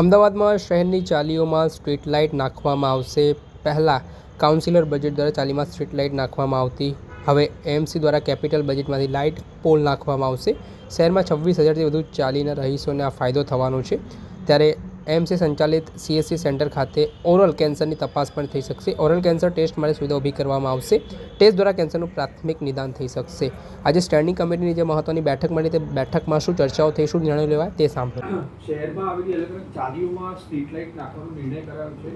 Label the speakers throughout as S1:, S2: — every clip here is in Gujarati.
S1: અમદાવાદમાં શહેરની ચાલીઓમાં સ્ટ્રીટ લાઇટ નાખવામાં આવશે। પહેલાં કાઉન્સિલર બજેટ દ્વારા ચાલીમાં સ્ટ્રીટ લાઇટ નાખવામાં આવતી, હવે એએમસી દ્વારા કેપિટલ બજેટમાંથી લાઇટ પોલ નાખવામાં આવશે। શહેરમાં 26,000થી વધુ ચાલીના રહીશોને આ ફાયદો થવાનો છે। ત્યારે એએમસી સંચાલિત સીએસસી સેન્ટર ખાતે ઓરલ કેન્સરની તપાસ પણ થઈ શકશે। ઓરલ કેન્સર ટેસ્ટ માટે સુવિધા ઊભી કરવામાં આવશે। ટેસ્ટ દ્વારા કેન્સરનું પ્રાથમિક નિદાન થઈ શકશે। આજે સ્ટેન્ડિંગ કમિટીની જે મહત્વની બેઠક મળી તે બેઠકમાં શું ચર્ચાઓ થઈ, શું નિર્ણયો લેવાય તે સાંભળો।
S2: શહેરમાં આવેલી અલગ અલગ ચાલીઓમાં સ્ટ્રીટ લાઇટ નાખવાનો નિર્ણય કરાયો છે।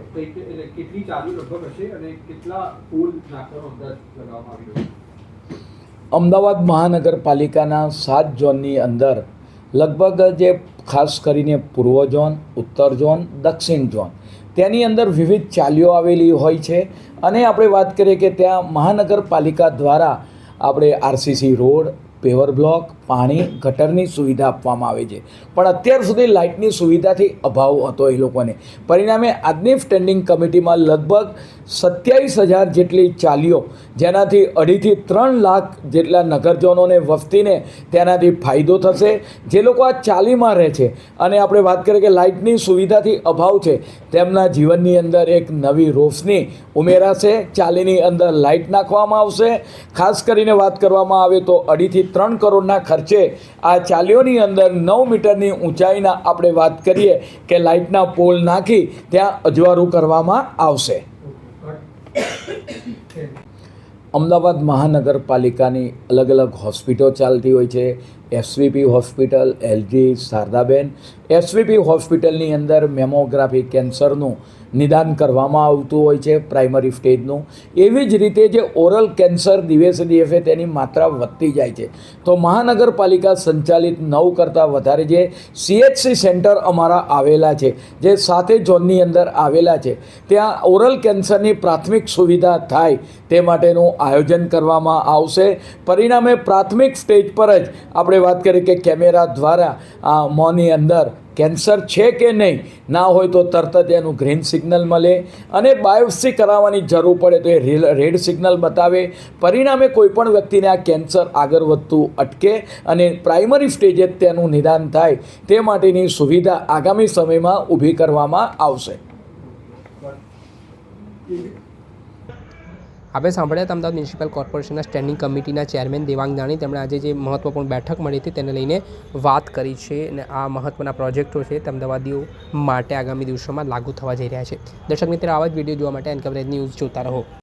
S2: કેટલી ચાલીઓ લગભગ હશે અને કેટલા પોલ નાખવાનો અંદાજ લગાવવામાં આવી રહ્યો છે?
S3: અમદાવાદ મહાનગરપાલિકાના 7 ઝોનની અંદર લગભગ જે ખાસ કરીને પૂર્વ ઝોન, ઉત્તર ઝોન, દક્ષિણ ઝોન તેની અંદર વિવિધ ચાલીઓ આવેલી હોય છે। અને આપણે વાત કરીએ કે ત્યાં મહાનગરપાલિકા દ્વારા આપણે આરસીસી રોડ, પેવર બ્લોક, પાણી, ગટરની સુવિધા આપવામાં આવે છે, પણ અત્યાર સુધી લાઇટની સુવિધાથી અભાવ હતો એ લોકોને। પરિણામે આજની સ્ટેન્ડિંગ કમિટીમાં લગભગ 27,000 જેટલી ચાલીઓ, જેનાથી 2.5થી 3 લાખ જેટલા નગરજનોને વસ્તીને તેનાથી ફાયદો થશે। જે લોકો આ ચાલીમાં રહે છે અને આપણે વાત કરીએ કે લાઇટની સુવિધાથી અભાવ છે, તેમના જીવનની અંદર એક નવી રોશની ઉમેરાશે। ચાલીની અંદર લાઇટ નાખવામાં આવશે। ખાસ કરીને વાત કરવામાં આવે તો 2.5થી 3 કરોડના ખર્ચે આ ચાલીઓની અંદર 9 મીટરની ઊંચાઈના આપણે વાત કરીએ કે લાઇટના પોલ નાખી ત્યાં અજવાળું કરવામાં આવશે। અમદાવાદ મહાનગરપાલિકાની અલગ અલગ હોસ્પિટલો ચાલતી હોય છે। SVP hospital, LG, Shardaben SVP હોસ્પિટલની અંદર મેમોગ્રાફી કેન્સરનું નિદાન કરવામાં આવતું હોય છે, પ્રાઇમરી સ્ટેજનું। એવી જ રીતે જે ઓરલ કેન્સર દિવસે દિવસે તેની માત્રા વધતી જાય છે, તો મહાનગરપાલિકા સંચાલિત 9 કરતાં વધારે જે સીએચસી સેન્ટર અમારા આવેલા છે, જે 7 ઝોનની અંદર આવેલા છે, ત્યાં ઓરલ કેન્સરની પ્રાથમિક સુવિધા થાય તે માટેનું આયોજન કરવામાં આવશે। પરિણામે પ્રાથમિક સ્ટેજ પર જ આપણે વાત કરીએ કે કેમેરા દ્વારા મોંની અંદર કેન્સર છે કે નહીં, ના હોય તો તરત જ એનું ગ્રીન સિગ્નલ મળે અને બાયોપ્સી કરાવવાની જરૂર પડે તો એ રેડ સિગ્નલ બતાવે। પરિણામે કોઈપણ વ્યક્તિને આ કેન્સર આગળ વધતું અટકે અને પ્રાઇમરી સ્ટેજે જ તેનું નિદાન થાય તે માટેની સુવિધા આગામી સમયમાં ઊભી કરવામાં આવશે।
S1: આપણે સાંભળ્યા હતા અમદાવાદ મ્યુનિસિપલ કોર્પોરેશનના સ્ટેન્ડિંગ કમિટીના ચેરમેન દેવાંગ દાણી। તેમણે આજે જે મહત્વપૂર્ણ બેઠક મળી હતી તેને લઈને વાત કરી છે અને આ મહત્વના પ્રોજેક્ટો છે તે અમદાવાદીઓ માટે આગામી દિવસોમાં લાગુ થવા જઈ રહ્યા છે। દર્શક મિત્રો, આવા જ વિડીયો જોવા માટે એનકવરેજ ન્યૂઝ જોતા રહો।